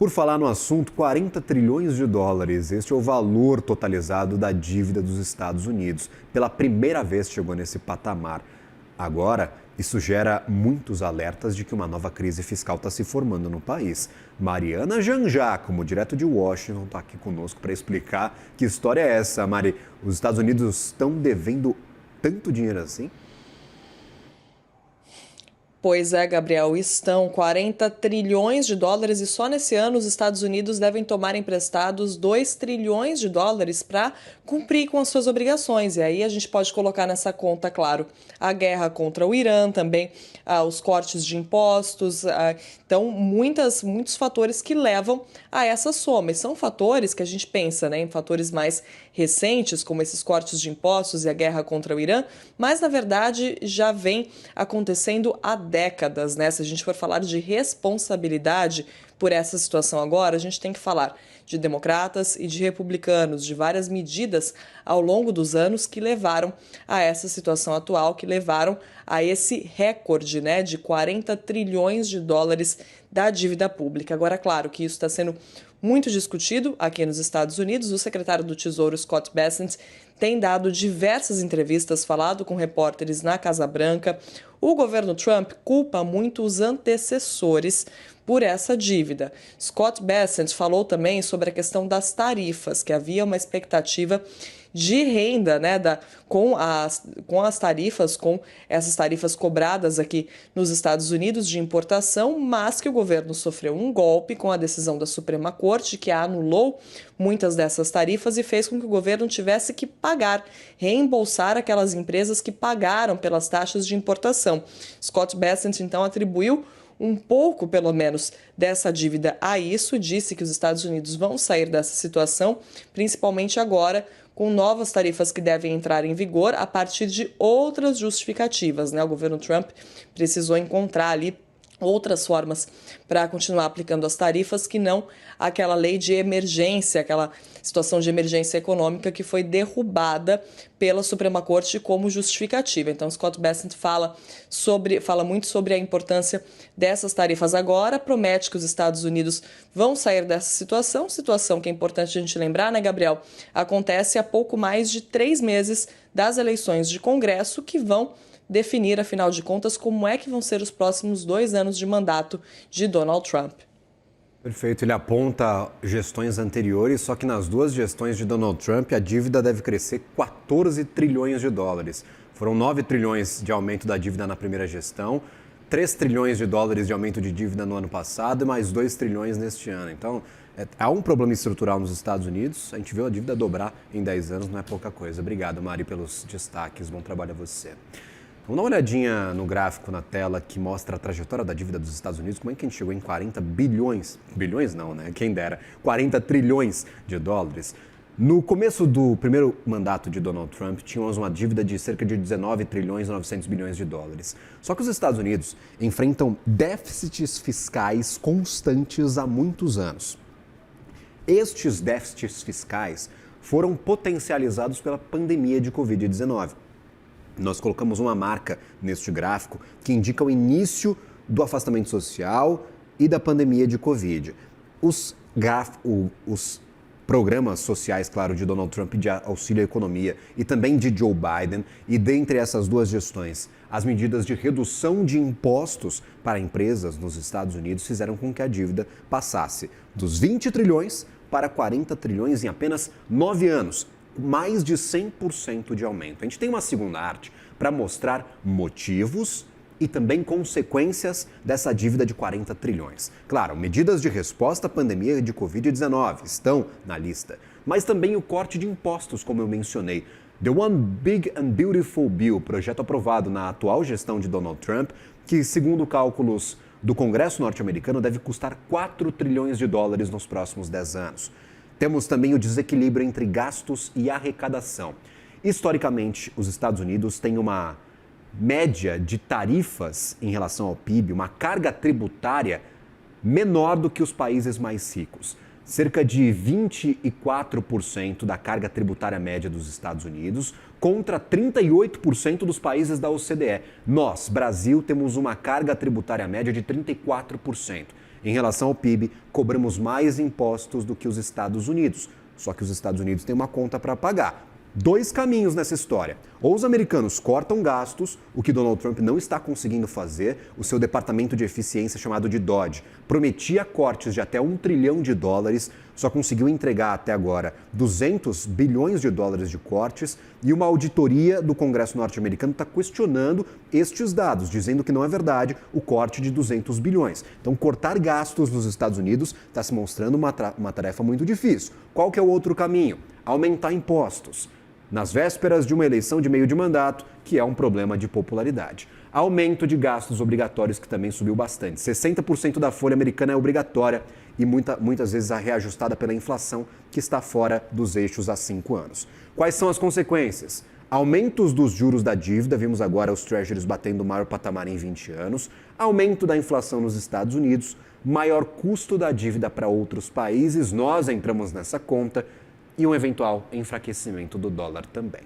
Por falar no assunto, 40 trilhões de dólares. Este é o valor totalizado da dívida dos Estados Unidos. Pela primeira vez chegou nesse patamar. Agora, isso gera muitos alertas de que uma nova crise fiscal está se formando no país. Mariana Janjacomo, direto de Washington, está aqui conosco para explicar que história é essa, Mari. Os Estados Unidos estão devendo tanto dinheiro assim? Pois é, Gabriel, estão 40 trilhões de dólares e só nesse ano os Estados Unidos devem tomar emprestados 2 trilhões de dólares para cumprir com as suas obrigações. E aí a gente pode colocar nessa conta, claro, a guerra contra o Irã, também os cortes de impostos. Então, muitos fatores que levam a essa soma. E são fatores que a gente pensa, né, em fatores mais recentes, como esses cortes de impostos e a guerra contra o Irã, mas na verdade já vem acontecendo há décadas, né? Se a gente for falar de responsabilidade por essa situação agora, a gente tem que falar de democratas e de republicanos, de várias medidas ao longo dos anos que levaram a essa situação atual, que levaram a esse recorde, né, de 40 trilhões de dólares da dívida pública. Agora, claro que isso está sendo muito discutido aqui nos Estados Unidos. O secretário do Tesouro, Scott Bessent, tem dado diversas entrevistas, falado com repórteres na Casa Branca. O governo Trump culpa muito os antecessores por essa dívida. Scott Bessent falou também sobre a questão das tarifas, que havia uma expectativa de renda, né, com essas tarifas cobradas aqui nos Estados Unidos de importação, mas que o governo sofreu um golpe com a decisão da Suprema Corte, que anulou muitas dessas tarifas e fez com que o governo tivesse que reembolsar aquelas empresas que pagaram pelas taxas de importação. Scott Bessent, então, atribuiu um pouco, pelo menos, dessa dívida a isso, disse que os Estados Unidos vão sair dessa situação, principalmente agora, com novas tarifas que devem entrar em vigor a partir de outras justificativas, né? O governo Trump precisou encontrar ali outras formas para continuar aplicando as tarifas que não aquela lei de emergência, aquela situação de emergência econômica que foi derrubada pela Suprema Corte como justificativa. Então, Scott Bessent fala muito sobre a importância dessas tarifas agora, promete que os Estados Unidos vão sair dessa situação que é importante a gente lembrar, né, Gabriel? Acontece há pouco mais de 3 meses das eleições de Congresso que vão definir, afinal de contas, como é que vão ser os próximos 2 anos de mandato de Donald Trump. Perfeito, ele aponta gestões anteriores, só que nas 2 gestões de Donald Trump a dívida deve crescer 14 trilhões de dólares. Foram 9 trilhões de aumento da dívida na primeira gestão, 3 trilhões de dólares de aumento de dívida no ano passado e mais 2 trilhões neste ano. Então, há um problema estrutural nos Estados Unidos, a gente viu a dívida dobrar em 10 anos, não é pouca coisa. Obrigado, Mari, pelos destaques, bom trabalho a você. Vamos dar uma olhadinha no gráfico na tela que mostra a trajetória da dívida dos Estados Unidos, como é que a gente chegou em 40 bilhões não, né? Quem dera, 40 trilhões de dólares. No começo do primeiro mandato de Donald Trump, tínhamos uma dívida de cerca de 19 trilhões e 900 bilhões de dólares. Só que os Estados Unidos enfrentam déficits fiscais constantes há muitos anos. Estes déficits fiscais foram potencializados pela pandemia de Covid-19. Nós colocamos uma marca neste gráfico que indica o início do afastamento social e da pandemia de Covid. Os programas sociais, claro, de Donald Trump de auxílio à economia e também de Joe Biden, e dentre essas 2 gestões, as medidas de redução de impostos para empresas nos Estados Unidos fizeram com que a dívida passasse dos 20 trilhões para 40 trilhões em apenas 9 anos. Mais de 100% de aumento. A gente tem uma segunda arte para mostrar motivos e também consequências dessa dívida de 40 trilhões. Claro, medidas de resposta à pandemia de Covid-19 estão na lista, mas também o corte de impostos, como eu mencionei. The One Big and Beautiful Bill, projeto aprovado na atual gestão de Donald Trump, que, segundo cálculos do Congresso norte-americano, deve custar 4 trilhões de dólares nos próximos 10 anos. Temos também o desequilíbrio entre gastos e arrecadação. Historicamente, os Estados Unidos têm uma média de tarifas em relação ao PIB, uma carga tributária menor do que os países mais ricos. Cerca de 24% da carga tributária média dos Estados Unidos contra 38% dos países da OCDE. Nós, Brasil, temos uma carga tributária média de 34%. Em relação ao PIB, cobramos mais impostos do que os Estados Unidos. Só que os Estados Unidos têm uma conta para pagar. Dois caminhos nessa história. Ou os americanos cortam gastos, o que Donald Trump não está conseguindo fazer. O seu departamento de eficiência, chamado de DOGE, prometia cortes de até $1 trilhão, só conseguiu entregar até agora 200 bilhões de dólares de cortes, e uma auditoria do Congresso norte-americano está questionando estes dados, dizendo que não é verdade o corte de 200 bilhões. Então, cortar gastos nos Estados Unidos está se mostrando uma tarefa muito difícil. Qual que é o outro caminho? Aumentar impostos nas vésperas de uma eleição de meio de mandato, que é um problema de popularidade. Aumento de gastos obrigatórios, que também subiu bastante. 60% da folha americana é obrigatória e muitas vezes reajustada pela inflação, que está fora dos eixos há 5 anos. Quais são as consequências? Aumentos dos juros da dívida, vimos agora os treasuries batendo o maior patamar em 20 anos. Aumento da inflação nos Estados Unidos, maior custo da dívida para outros países, nós entramos nessa conta, e um eventual enfraquecimento do dólar também.